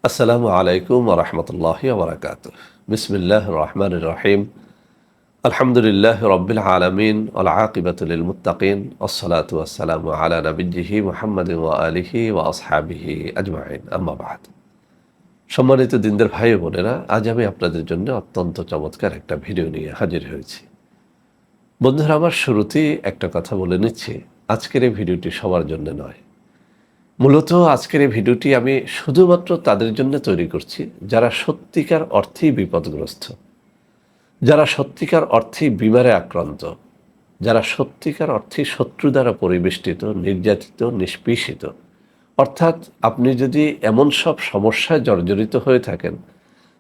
আসসালামু আলাইকুম ওয়া রাহমাতুল্লাহি ওয়া বারাকাতুহু। বিসমিল্লাহির রহমানির রহিম। আলহামদুলিল্লাহি রাব্বিল আলামিন ওয়াল আকিবাতু লিল মুত্তাকিন ওয়াসসালাতু ওয়াসসালামু আলা নাবিয়্যিহি মুহাম্মাদিন ওয়া আলিহি ওয়া আসহাবিহি আজমাইন। আম্মা বা'দ। সম্মানিত দিনদার ভাই ও বোনেরা, আজ আমি আপনাদের জন্য অত্যন্ত চমৎকার একটা ভিডিও নিয়ে হাজির হয়েছি। বন্ধুরা, আমার শুরুতেই একটা কথা বলে নিচ্ছি, আজকের এই ভিডিওটি সবার জন্য নয়। মূলত আজকের এই ভিডিওটি আমি শুধুমাত্র তাদের জন্য তৈরি করছি যারা সত্যিকার অর্থেই বিপদগ্রস্ত, যারা সত্যিকার অর্থেই বিমারে আক্রান্ত, যারা সত্যিকার অর্থে শত্রু দ্বারা পরিবেষ্টিত, নির্যাতিত, নিষ্পেষিত। অর্থাৎ আপনি যদি এমন সব সমস্যায় জর্জরিত হয়ে থাকেন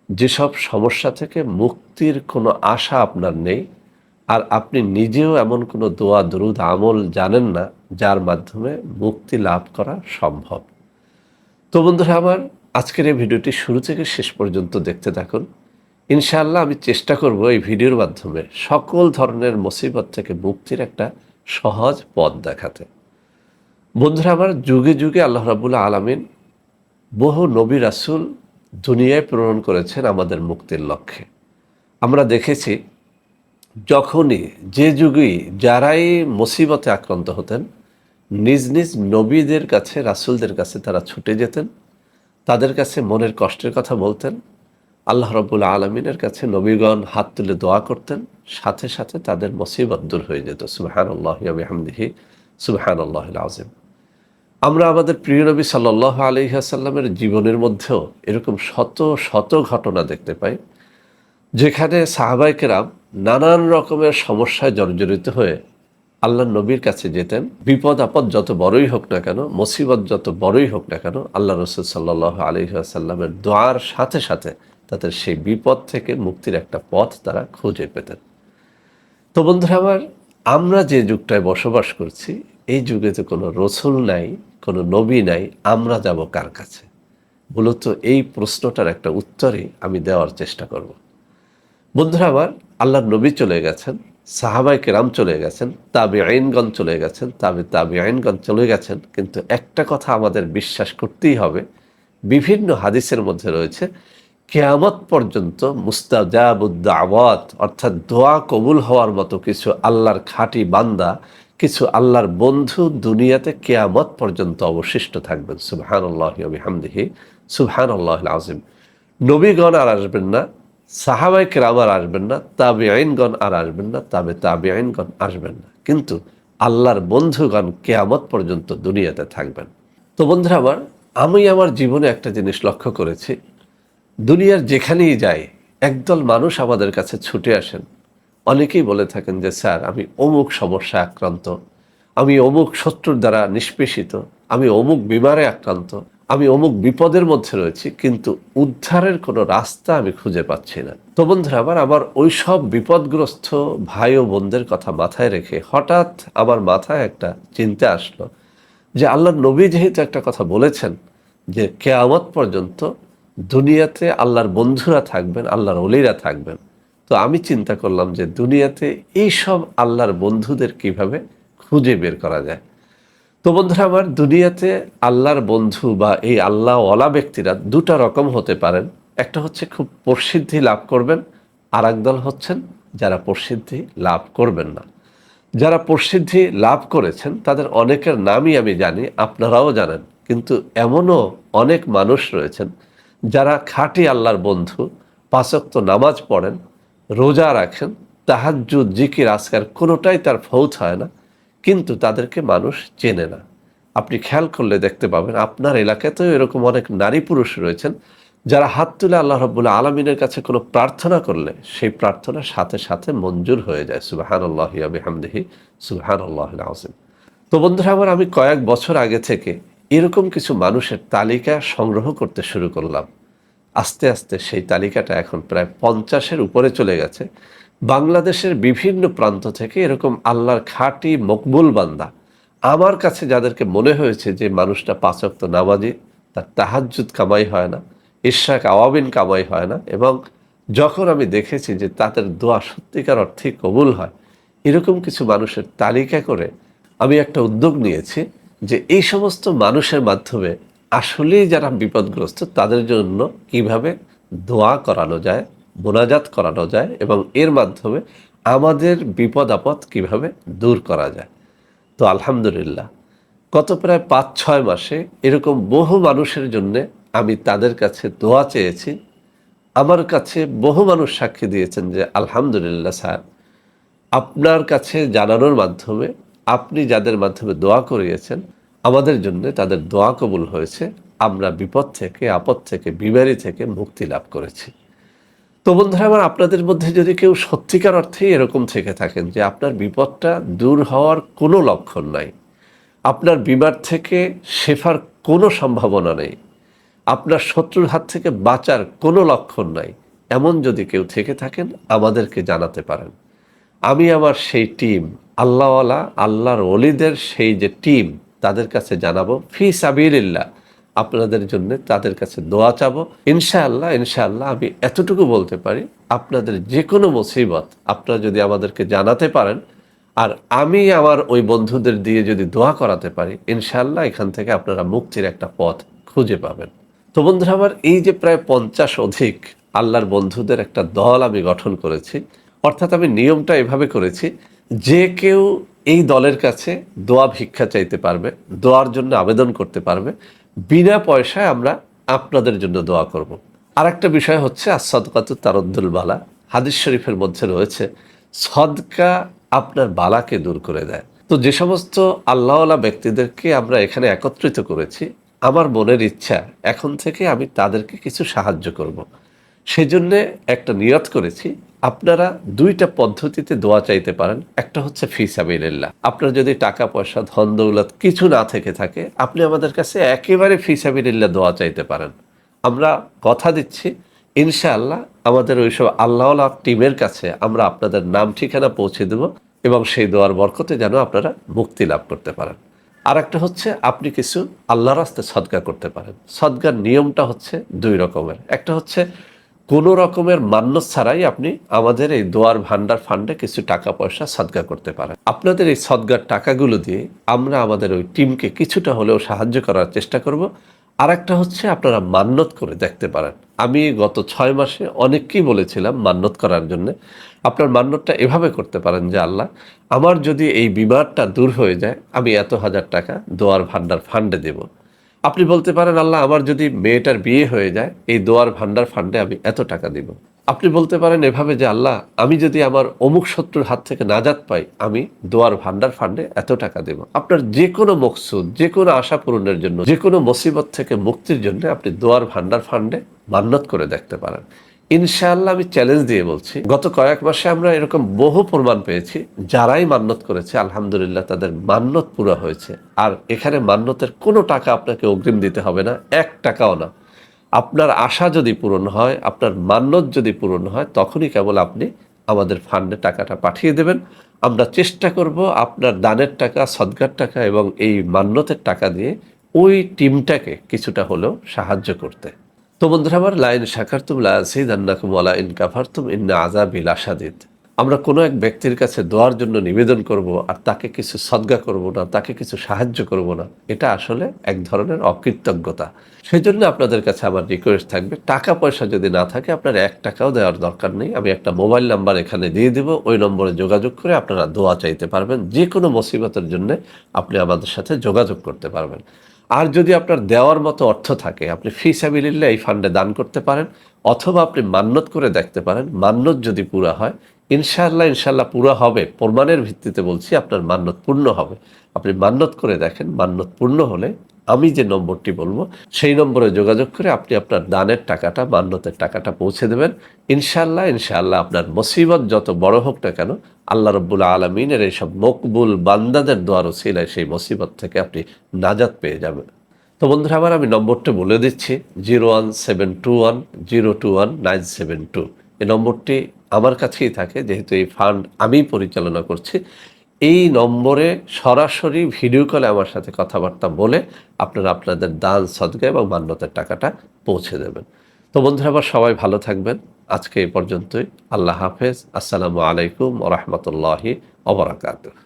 যেসব সমস্যা থেকে মুক্তির কোনো আশা আপনার নেই, আর আপনি নিজেও এমন কোনো দোয়া দরুদ আমল জানেন না যার মাধ্যমে মুক্তি লাভ করা সম্ভব। তো বন্ধুরা আমার, আজকের এই ভিডিওটি শুরু থেকে শেষ পর্যন্ত দেখতে থাকুন। ইনশাআল্লাহ আমি চেষ্টা করব এই ভিডিওর মাধ্যমে সকল ধরনের মুসিবত থেকে মুক্তির একটা সহজ পথ দেখাতে। বন্ধুরা আমার, যুগে যুগে আল্লাহ রাব্বুল আলামিন বহু নবী রাসূল দুনিয়ায় প্রেরণ করেছেন আমাদের মুক্তির লক্ষ্যে। আমরা দেখেছি যখনই যে যুগেই যারাই মুসিবতে আক্রান্ত হতেন, নিজ নিজ নবীদের কাছে, রাসূলদের কাছে তারা ছুটে যেতেন, তাদের কাছে মনের কষ্টের কথা বলতেন। আল্লাহ রাব্বুল আলামিনের কাছে নবীগণ হাত তুলে দোয়া করতেন, সাথে সাথে তাদের মুসিবত দূর হয়ে যেত। সুবহানাল্লাহি ওয়া বিহামদিহি, সুবহানাল্লাহিল আযীম। আমরা আমাদের প্রিয় নবী সাল্লাল্লাহু আলাইহি ওয়াসাল্লামের জীবনের মধ্যেও এরকম শত শত ঘটনা দেখতে পাই, যেখানে সাহাবায়ে কেরাম নানান রকমের সমস্যায় জর্জরিত হয়ে আল্লাহর নবীর কাছে যেতেন। বিপদ আপদ যত বড়ই হোক না কেন, মুসিবত যত বড়ই হোক না কেন, আল্লাহ রাসূল সাল্লাল্লাহু আলাইহি ওয়াসাল্লামের দোয়ার সাথে সাথে তাদের সেই বিপদ থেকে মুক্তির একটা পথ তারা খুঁজে পেতেন। তো বন্ধুরা আমার, আমরা যে যুগটায় বসবাস করছি, এই যুগে তো কোনো রসুল নাই, কোনো নবী নাই, আমরা যাব কার কাছে? মূলত এই প্রশ্নটার একটা উত্তরই আমি দেওয়ার চেষ্টা করব। বন্ধুরা আমার, আল্লাহর নবী চলে গেছেন, সাহাবায়ে কেরাম চলে গেছেন, তাবিঈনগণ চলে গেছেন, তাবিঈনগণ চলে গেছেন, কিন্তু একটা কথা আমাদের বিশ্বাস করতেই হবে, বিভিন্ন হাদিসের মধ্যে রয়েছে কিয়ামত পর্যন্ত মুস্তাজাবুদ দাওয়াত, অর্থাৎ দোয়া কবুল হওয়ার মতো কিছু আল্লাহর খাঁটি বান্দা, কিছু আল্লাহর বন্ধু দুনিয়াতে কিয়ামত পর্যন্ত অবশিষ্ট থাকবেন। সুবহানাল্লাহি ওয়া বিহামদিহি, সুবহানাল্লাহিল আযীম। নবীগণ আর আসবেন না, সাহাবায়ে কেরাম আর আসবেন না, তাবিঈনগণ আর আসবেন না, তাবিঈনগণ আসবেন না, কিন্তু আল্লাহর বন্ধুগণ কিয়ামত পর্যন্ত দুনিয়াতে থাকবেন। তো বন্ধুরা আমার, আমি আমার জীবনে একটা জিনিস লক্ষ্য করেছি, দুনিয়ার যেখানেই যাই একদল মানুষ আমাদের কাছে ছুটে আসেন। অনেকেই বলে থাকেন যে স্যার, আমি অমুক সমস্যায় আক্রান্ত, আমি অমুক শত্রুর দ্বারা নিষ্পেষিত, আমি অমুক বিমারে আক্রান্ত, আমি অমুক বিপদের মধ্যে রয়েছি, কিন্তু উদ্ধারের কোনো রাস্তা আমি খুঁজে পাচ্ছি না। তো বন্ধুরা আমার ওই সব বিপদগ্রস্ত ভাই ও বোনদের কথা মাথায় রেখে হঠাৎ আমার মাথায় একটা চিন্তা আসলো যে আল্লাহর নবী যেহেতু একটা কথা বলেছেন যে কিয়ামত পর্যন্ত দুনিয়াতে আল্লাহর বন্ধুরা থাকবেন, আল্লাহর ওলিরা থাকবেন, তো আমি চিন্তা করলাম যে দুনিয়াতে এই সব আল্লাহর বন্ধুদের কিভাবে খুঁজে বের করা যায়। তো বন্ধুরা আমার, দুনিয়াতে আল্লাহর বন্ধু বা এই আল্লাহওয়ালা ব্যক্তিরা দুটা রকম হতে পারেন। একটা হচ্ছে খুব প্রসিদ্ধি লাভ করবেন, আর একদল হচ্ছেন যারা প্রসিদ্ধি লাভ করবেন না। যারা প্রসিদ্ধি লাভ করেছেন তাদের অনেকের নামই আমি জানি, আপনারাও জানেন, কিন্তু এমনও অনেক মানুষ রয়েছেন যারা খাঁটি আল্লাহর বন্ধু, ৫ ওয়াক্ত নামাজ পড়েন, রোজা রাখেন, তাহাজ্জুদ, জিকির, আজকার কোনোটাই তার ফৌত হয় না, কিন্তু তাদেরকে মানুষ চেনে না। আপনি খেয়াল করলে দেখতে পাবেন আপনার এলাকাতেও এরকম অনেক নারী পুরুষ রয়েছেন যারা হাত তুলে আল্লাহ রাব্বুল আলামিনের কাছে কোনো প্রার্থনা করলে সেই প্রার্থনা সাথে সাথে মঞ্জুর হয়ে যায়। সুবহানাল্লাহি ওয়া বিহামদিহি, সুবহানাল্লাহিল আযীম। তো বন্ধুরা আমার, আমি কয়েক বছর আগে থেকে এরকম কিছু মানুষের তালিকা সংগ্রহ করতে শুরু করলাম। আস্তে আস্তে সেই তালিকাটা এখন প্রায় ৫০-এর উপরে চলে গেছে। বাংলাদেশের বিভিন্ন প্রান্ত থেকে এরকম আল্লাহর খাঁটি মকবুল বান্দা আমার কাছে যাদেরকে মনে হয়েছে যে মানুষটা ৫ ওয়াক্ত নামাজি, তার তাহাজ্জুদ কামাই হয় না, ইশরাক আওয়াবিন কামাই হয় না, এবং যখন আমি দেখেছি যে তাদের দোয়া সত্যিকার অর্থে কবুল হয়, এরকম কিছু মানুষের তালিকা করে আমি একটা উদ্যোগ নিয়েছি যে এই সমস্ত মানুষের মাধ্যমে আসলেই যারা বিপদগ্রস্ত তাদের জন্য কিভাবে দোয়া করানো যায়, মোনাজাত করানো যায় এবং এর মাধ্যমে আমাদের বিপদ আপদ কীভাবে দূর করা যায়। তো আলহামদুলিল্লাহ গত প্রায় ৫-৬ মাসে এরকম বহু মানুষের জন্যে আমি তাদের কাছে দোয়া চেয়েছি। আমার কাছে বহু মানুষ সাক্ষী দিয়েছেন যে আলহামদুলিল্লাহ স্যার, আপনার কাছে জানানোর মাধ্যমে আপনি যাদের মাধ্যমে দোয়া করিয়েছেন আমাদের জন্য তাদের দোয়া কবুল হয়েছে, আমরা বিপদ থেকে, আপদ থেকে, বিমারি থেকে মুক্তি লাভ করেছি। তো বন্ধুরা আমার, আপনাদের মধ্যে যদি কেউ সত্যিকার অর্থেই এরকম থেকে থাকেন যে আপনার বিপদটা দূর হওয়ার কোনো লক্ষণ নাই, আপনার বিমার থেকে শেফার কোনো সম্ভাবনা নেই, আপনার শত্রুর হাত থেকে বাঁচার কোনো লক্ষণ নাই, এমন যদি কেউ থেকে থাকেন আমাদেরকে জানাতে পারেন। আমি আমার সেই টিম, আল্লাহওয়ালা আল্লাহর ওলিদের সেই যে টিম, তাদের কাছে জানাবো ফি সাবিলিল্লাহ, আপনাদের জন্য তাদের কাছে দোয়া চাবো। ইনশাআল্লাহ ইনশাআল্লাহ আমি এতটুকু বলতে পারি, আপনাদের যে কোনো মুসিবত আপনারা যদি আমাদেরকে জানাতে পারেন আর আমি আমার ওই বন্ধুদের দিয়ে যদি দোয়া করাতে পারি, ইনশাআল্লাহ এখান থেকে আপনারা মুক্তির একটা পথ খুঁজে পাবেন। তো বন্ধুরা আমার, এই যে প্রায় 50 অধিক আল্লাহর বন্ধুদের একটা দল আমি গঠন করেছি, অর্থাৎ আমি নিয়মটা এভাবে করেছি, যে কেউ এই দলের কাছে দোয়া ভিক্ষা চাইতে পারবে, দোয়ার জন্য আবেদন করতে পারবে, বিনা পয়সায় আমরা আপনাদের জন্য দোয়া করব। আর একটা বিষয় হচ্ছে আস-সাদকাতু তারুদ্দুল বালা, হাদিস শরীফের মধ্যে রয়েছে সদকা আপনার বালাকে দূর করে দেয়। তো যে সমস্ত আল্লাহওয়ালা ব্যক্তিদেরকে আমরা এখানে একত্রিত করেছি, আমার মনের ইচ্ছা এখন থেকে আমি তাদেরকে কিছু সাহায্য করব। সেজন্যে একটা নিয়ত করেছি, আপনারা দুইটা পদ্ধতিতে দোয়া চাইতে পারেন। একটা হচ্ছে ফি সাবিলিল্লাহ, আপনার যদি টাকা পয়সা ধন দৌলত কিছু না থেকে থাকে, আপনি আমাদের কাছে একেবারে ফি সাবিলিল্লাহ দোয়া চাইতে পারেন। আমরা কথা দিচ্ছি ইনশাআল্লাহ আমাদের ওইসব আল্লাহওয়ালা টিমের কাছে আমরা আপনাদের নাম ঠিকানা পৌঁছে দেব এবং সেই দোয়ার বরকতে যেন আপনারা মুক্তি লাভ করতে পারেন। আর একটা হচ্ছে আপনি কিছু আল্লাহর রাস্তায় সদকা করতে পারেন। সদকার নিয়মটা হচ্ছে দুই রকমের। একটা হচ্ছে কোনো রকমের মান্যত ছাড়াই আপনি আমাদের এই দোয়ার ভান্ডার ফান্ডে কিছু টাকা পয়সা সদকা করতে পারেন। আপনাদের এই সদকার টাকাগুলো দিয়ে আমরা আমাদের ওই টিমকে কিছুটা হলেও সাহায্য করার চেষ্টা করব। আর একটা হচ্ছে আপনারা মান্যত করে দেখতে পারেন। আমি গত 6 মাসে অনেককেই বলেছিলাম মান্যত করার জন্য। আপনার মান্যতটা এভাবে করতে পারেন যে আল্লাহ, আমার যদি এই বিমারটা দূর হয়ে যায় আমি এত হাজার টাকা দোয়ার ভান্ডার ফান্ডে দেব। আপনি বলতে পারেন আল্লাহ, আমার যদি মেয়েটার বিয়ে হয়ে যায় এই দোয়ার ভান্ডার ফান্ডে আমি এত টাকা দিব। আপনি বলতে পারেন এভাবে যে আল্লাহ, আমি যদি আমার অমুক শত্রুর হাত থেকে নাজাত পাই আমি দোয়ার ভান্ডার ফান্ডে এত টাকা দেব। আপনার যে কোনো মকসুদ, যে কোনো আশা পূরণের জন্য, যে কোনো মুসিবত থেকে মুক্তির জন্য আপনি দোয়ার ভান্ডার ফান্ডে মান্যত করে দেখতে পারেন। ইনশাআল্লাহ আমি চ্যালেঞ্জ দিয়ে বলছি, গত কয়েক মাসে আমরা এরকম বহু প্রমাণ পেয়েছি, যারাই মান্যত করেছে আলহামদুলিল্লাহ তাদের মান্যত পুরো হয়েছে। আর এখানে মান্যতের কোনো টাকা আপনাকে অগ্রিম দিতে হবে না, 1 টাকাও না। আপনার আশা যদি পূরণ হয়, আপনার মান্যত যদি পূরণ হয়, তখনই কেবল আপনি আমাদের ফান্ডে টাকাটা পাঠিয়ে দেবেন। আমরা চেষ্টা করব আপনার দানের টাকা, সদকার টাকা এবং এই মান্যতের টাকা দিয়ে ওই টিমটাকে কিছুটা হলেও সাহায্য করতে। তো বন্ধুরা আমার, লাইন শাকারতুম লাযিদান্নাকুম ওয়া লাইন কাফারতুম ইন্না আযাবি লাশাদীদ। আমরা কোনো এক ব্যক্তির কাছে দোয়ার জন্য নিবেদন করব আর তাকে কিছু সদকা করব না, তাকে কিছু সাহায্য করব না, এটা আসলে এক ধরনের অকৃতজ্ঞতা। সেই জন্য আপনাদের কাছে আমার রিকোয়েস্ট থাকবে, টাকা পয়সা যদি না থাকে আপনার 1 টাকাও দেওয়ার দরকার নেই। আমি একটা মোবাইল নাম্বার এখানে দিয়ে দেব, ওই নম্বরে যোগাযোগ করে আপনারা দোয়া চাইতে পারবেন। যে কোনো মুসিবতের জন্য আপনি আমাদের সাথে যোগাযোগ করতে পারবেন। আর যদি আপনার দেওয়ার মতো অর্থ থাকে, আপনি ফি সাবিলিল্লাহ এই ফান্ডে দান করতে পারেন, অথবা আপনি মান্যত করে দেখতে পারেন। মান্যত যদি পুরা হয়, ইনশাআল্লাহ ইনশাআল্লাহ পুরা হবে, প্রমাণের ভিত্তিতে বলছি আপনার মান্যত পূর্ণ হবে। আপনি মান্যত করে দেখেন, মান্যত পূর্ণ হলে আমি যে নম্বরটি বলবো সেই নম্বরে যোগাযোগ করে আপনি আপনার দানের টাকাটা, মান্যতের টাকাটা পৌঁছে দেবেন। ইনশাআল্লাহ ইনশাআল্লাহ আপনার মুসিবত যত বড় হোক না কেন, আল্লাহ রাব্বুল আলামিনের এইসব মকবুল বান্দাদের দোয়ার ওসিলায় সেই মুসিবত থেকে আপনি নাজাত পেয়ে যাবেন। তো বন্ধুরা আমার, আমি নম্বরটা বলে দিচ্ছি, 01721021972। এই নম্বরটি আমার কাছেই থাকে, যেহেতু এই ফান্ড আমি পরিচালনা করছি। এই নম্বরে সরাসরি ভিডিও কলে আমার সাথে কথাবার্তা বলে আপনারা আপনাদের দান, সদকা এবং মান্যতের টাকাটা পৌঁছে দেবেন। তো বন্ধুরা আমার, সবাই ভালো থাকবেন। আজকে এই পর্যন্তই। আল্লাহ হাফেজ। আসসালামু আলাইকুম ওয়া রাহমাতুল্লাহি ওয়া বারাকাতুহু।